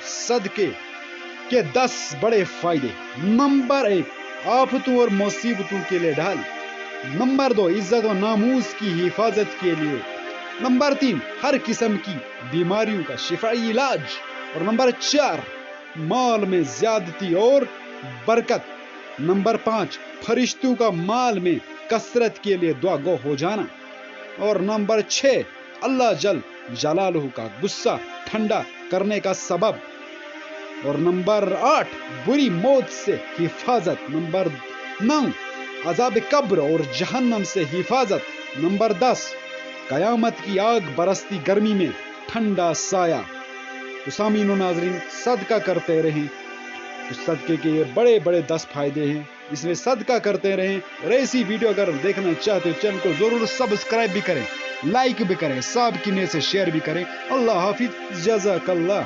صدقے کے 10 بڑے فائدے۔ نمبر 1، آفتوں اور مصیبتوں کے لیے ڈھال۔ نمبر 2، عزت و ناموس کی حفاظت کے لیے۔ نمبر 3، ہر قسم کی بیماریوں کا شفائی علاج۔ اور نمبر 4، مال میں زیادتی اور برکت۔ نمبر 5، فرشتوں کا مال میں کثرت کے لیے دعا گو ہو جانا۔ اور نمبر 6، اللہ جل جلالہ کا غصہ ٹھنڈا کرنے کا سبب۔ اور نمبر 8، بری موت سے حفاظت۔ نمبر 9، عذاب قبر اور جہنم سے حفاظت۔ نمبر 10، قیامت کی آگ برستی گرمی میں ٹھنڈا سایہ۔ تو سامعین و ناظرین، صدقہ کرتے رہیں۔ تو صدقے کے یہ بڑے بڑے 10 فائدے ہیں، اس میں صدقہ کرتے رہیں۔ اور ایسی ویڈیو اگر دیکھنا چاہتے ہو چینل کو ضرور سبسکرائب بھی کریں، لائک بھی کریں، سب کی نیت سے شیئر بھی کریں۔ اللہ حافظ، جزاک اللہ۔